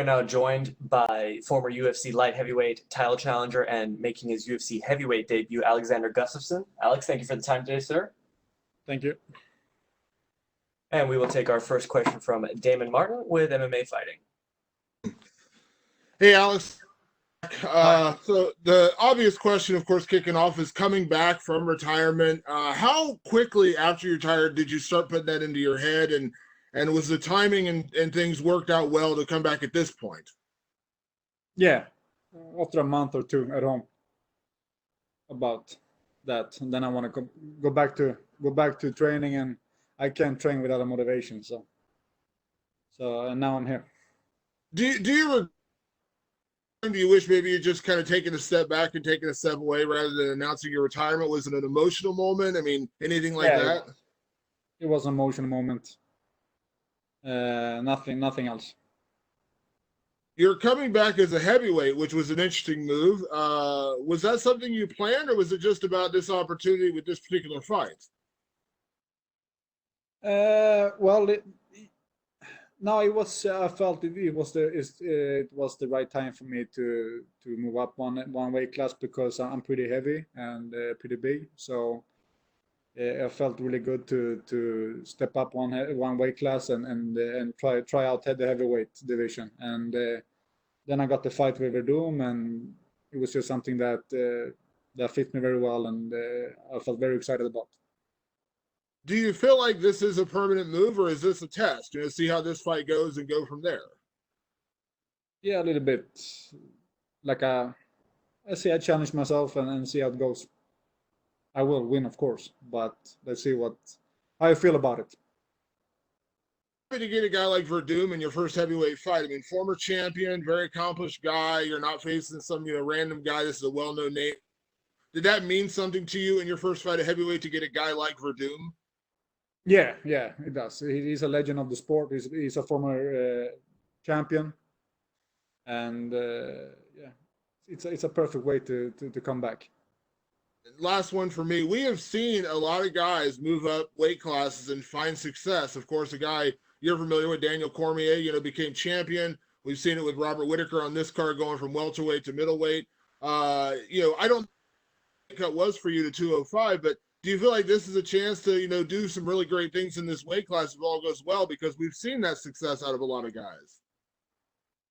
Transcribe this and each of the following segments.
We're now joined by former UFC light heavyweight title challenger and making his UFC heavyweight debut, Alexander Gustafsson. Alex, thank you for the time today, sir. Thank you. And we will take our first question from Damon Martin with MMA Fighting. Hey, Alex. So the obvious question, of course, kicking off is coming back from retirement. How quickly after you retired did you start putting that into your head, and was the timing and things worked out well to come back at this point? Yeah, after a month or two at home. About that, and then I want to go back to training, and I can't train without a motivation. So and now I'm here. Do you wish maybe you just kind of taken a step back and taken a step away rather than announcing your retirement? Was it an emotional moment? I mean, anything like that? It was an emotional moment. Nothing else. You're coming back as a heavyweight, which was an interesting move. Was that something you planned, or was it just about this opportunity with this particular fight? No, it was. I felt it was the right time for me to move up one weight class, because I'm pretty heavy and pretty big. So I felt really good to step up one weight class and try out the heavyweight division. And then I got the fight with Verdum, and it was just something that fit me very well, and I felt very excited about. Do you feel like this is a permanent move, or is this a test? See how this fight goes and go from there? Yeah, a little bit. I see, I challenge myself and see how it goes. I will win, of course, but let's see how I feel about it. To get a guy like Verdum in your first heavyweight fight. I mean, former champion, very accomplished guy. You're not facing some random guy. This is a well-known name. Did that mean something to you in your first fight at heavyweight to get a guy like Verdum? Yeah, it does. He's a legend of the sport. He's a former champion, and it's a perfect way to come back. Last one for me. We have seen a lot of guys move up weight classes and find success. Of course, a guy you're familiar with, Daniel Cormier, became champion. We've seen it with Robert Whitaker on this card, going from welterweight to middleweight. I don't think that was for you to 205, but do you feel like this is a chance to, do some really great things in this weight class if all goes well? Because we've seen that success out of a lot of guys.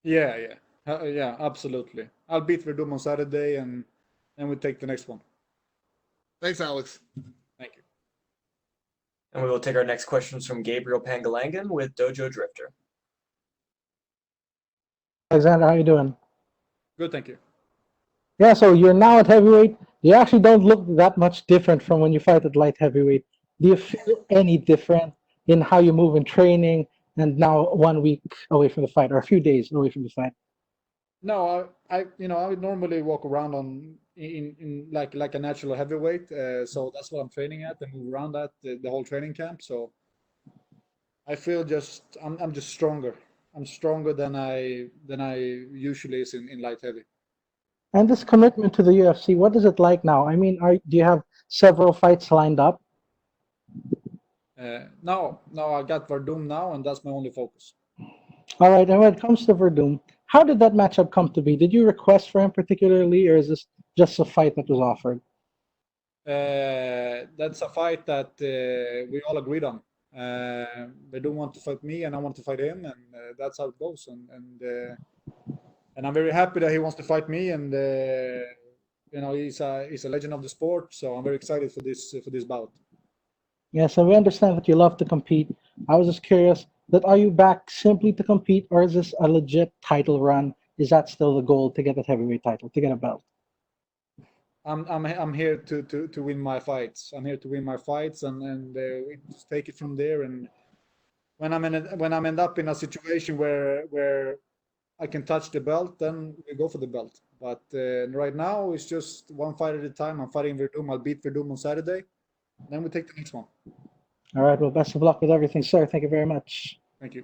Yeah, absolutely. I'll beat Verdum on Saturday, and we'll take the next one. Thanks, Alex. Thank you. And we will take our next questions from Gabriel Pangalangan with Dojo Drifter. Alexander, how you doing? Good, thank you. Yeah, so you're now at heavyweight. You actually don't look that much different from when you fight at light heavyweight. Do you feel any different in how you move in training, and now 1 week away from the fight, or a few days away from the fight? No, I would normally walk around in like a natural heavyweight. So that's what I'm training at, and move around that the whole training camp. So I feel I'm just stronger. I'm stronger than I usually is in light heavy. And this commitment to the UFC, what is it like now? I mean, do you have several fights lined up? No, I got Verdum now, and that's my only focus. All right, and when it comes to Verdum, how did that matchup come to be? Did you request for him particularly, or is this just a fight that was offered? That's a fight that we all agreed on. Verdum want to fight me, and I want to fight him, and that's how it goes. And I'm very happy that he wants to fight me, and he's a legend of the sport. So I'm very excited for this bout. Yeah, so we understand that you love to compete. I was just curious, that are you back simply to compete, or is this a legit title run? Is that still the goal, to get a heavyweight title, to get a belt? I'm here to win my fights. I'm here to win my fights, and we just take it from there. And when I'm end up in a situation where I can touch the belt, then we go for the belt. But right now, it's just one fight at a time. I'm fighting Verdum. I'll beat Verdum on Saturday. Then we take the next one. All right. Well, best of luck with everything, sir. Thank you very much. Thank you.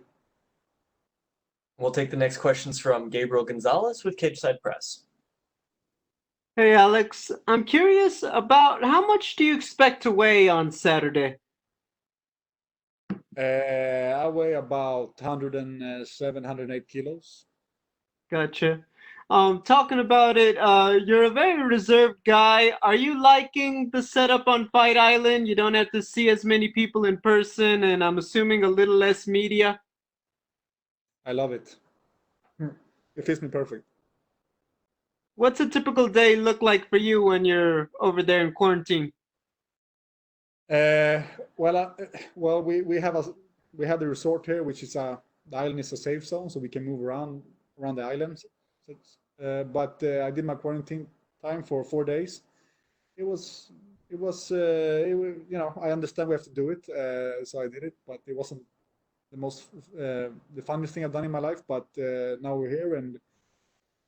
We'll take the next questions from Gabriel Gonzalez with Cageside Press. Hey, Alex. I'm curious about how much do you expect to weigh on Saturday? I weigh about 107, 108 kilos. Gotcha. Talking about it, you're a very reserved guy. Are you liking the setup on Fight Island? You don't have to see as many people in person, and I'm assuming a little less media. I love it. It fits me perfect. What's a typical day look like for you when you're over there in quarantine? Well, we have the resort here, which is the island is a safe zone, so we can move around the island. But I did my quarantine time for 4 days. It was I understand we have to do it, so I did it, but it wasn't the funniest thing I've done in my life. But now we're here and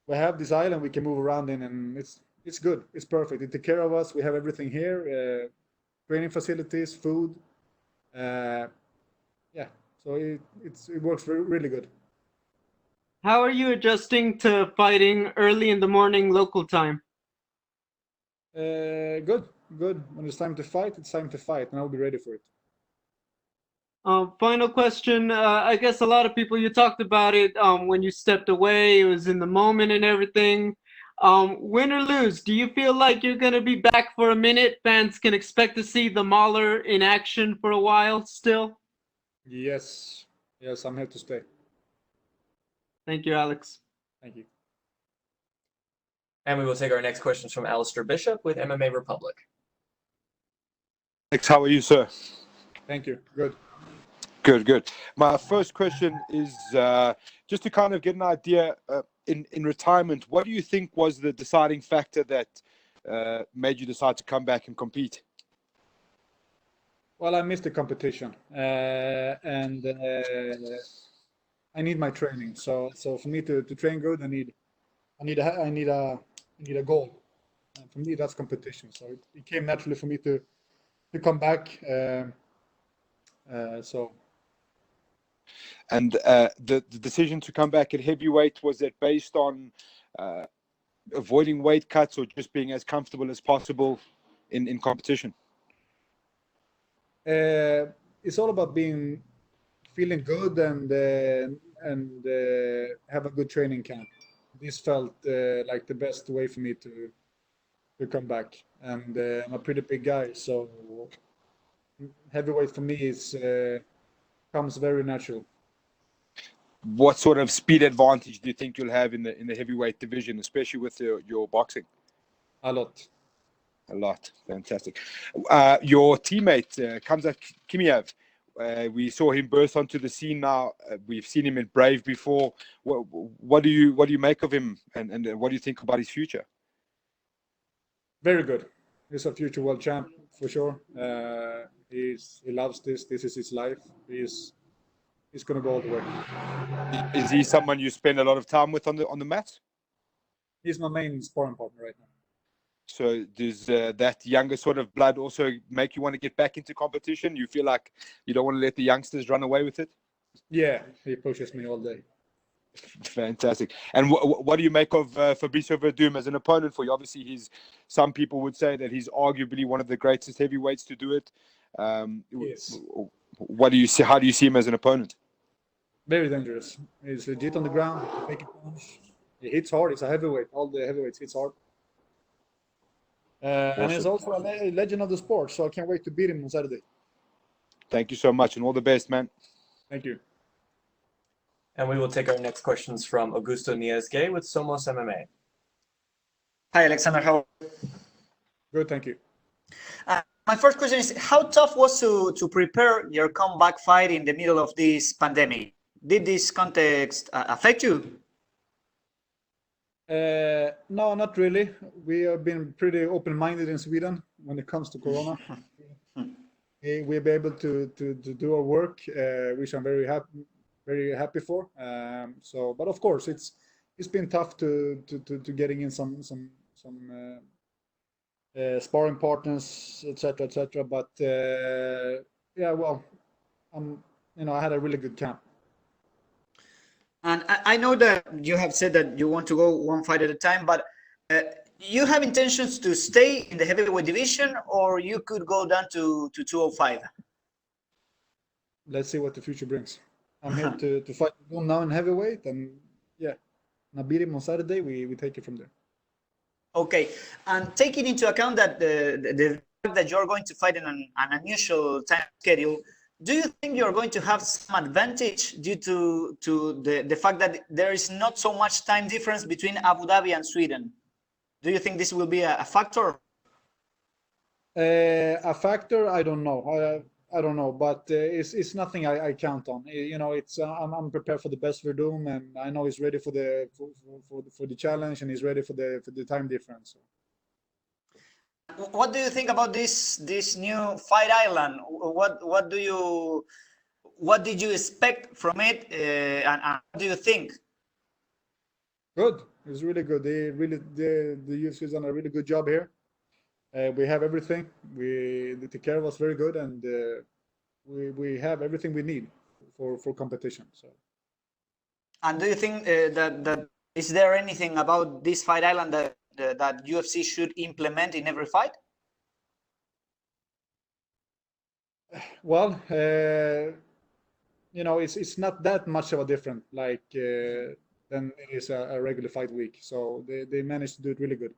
we have this island we can move around in, and it's good. It's perfect. They take care of us. We have everything here, training facilities, food. So it works really good. How are you adjusting to fighting early in the morning local time? Good. When it's time to fight, it's time to fight, and I'll be ready for it. Final question. I guess a lot of people, you talked about it when you stepped away, it was in the moment and everything. Win or lose, do you feel like you're going to be back for a minute? Fans can expect to see the Mauler in action for a while still? Yes, I'm here to stay. Thank you, Alex. Thank you. And we will take our next questions from Alistair Bishop with MMA Republic. Alex, how are you, sir? Thank you. Good. Good. My first question is just to kind of get an idea in retirement, what do you think was the deciding factor that made you decide to come back and compete? Well, I missed the competition, and I need my training. So for me to train good, I need a goal. And for me, that's competition. So it came naturally for me to come back. And the decision to come back at heavyweight, was it based on avoiding weight cuts or just being as comfortable as possible in competition? It's all about feeling good and have a good training camp. This felt like the best way for me to come back. And I'm a pretty big guy, so heavyweight for me comes very natural. What sort of speed advantage do you think you'll have in the heavyweight division, especially with your boxing? A lot. Fantastic. Your teammate, Kamzat Kimiev, we saw him burst onto the scene now. We've seen him in Brave before. What do you make of him, and what do you think about his future? Very good. He's a future world champ for sure. He loves this. This is his life. He's going to go all the way. Is he someone you spend a lot of time with on the mat? He's my main sparring partner right now. So does that younger sort of blood also make you want to get back into competition? You feel like you don't want to let the youngsters run away with it? Yeah, he pushes me all day. Fantastic. And what do you make of Fabricio Verdum as an opponent for you? Obviously, some people would say that he's arguably one of the greatest heavyweights to do it. Yes. What do you see? How do you see him as an opponent? Very dangerous. He's legit on the ground. He hits hard. He's a heavyweight. All the heavyweights hits hard. Awesome. And he's also a legend of the sport, so I can't wait to beat him on Saturday. Thank you so much, and all the best, man. Thank you. And we will take our next questions from Augusto Niesge with Somos MMA. Hi, Alexander. How are you? Good, thank you. My first question is, how tough was to prepare your comeback fight in the middle of this pandemic? Did this context affect you? No, not really. We have been pretty open-minded in Sweden when it comes to Corona. We'll be able to do our work, which I'm very happy for. But of course, it's been tough to getting in some sparring partners, etc. But yeah, well, I had a really good camp. And I know that you have said that you want to go one fight at a time, but you have intentions to stay in the heavyweight division, or you could go down to 205? Let's see what the future brings. I'm here to fight now in heavyweight, and yeah, and I beat him on Saturday, we take it from there. Okay, and taking into account that the fact that you're going to fight in an unusual time schedule, do you think you're going to have some advantage due to the fact that there is not so much time difference between Abu Dhabi and Sweden? Do you think this will be a factor? A factor, I don't know. I don't know, but it's nothing I count on. It's I'm prepared for the best Verdum, and I know he's ready for the challenge, and he's ready for the time difference. So. What do you think about this new Fight Island? What did you expect from it, and what do you think? Good. It's really good. The UFC has done a really good job here. We have everything. They take care of us very good, and we have everything we need for competition. So. And do you think that is there anything about this Fight Island that UFC should implement in every fight? Well, it's not that much of a different than it is a regular fight week. So they managed to do it really good.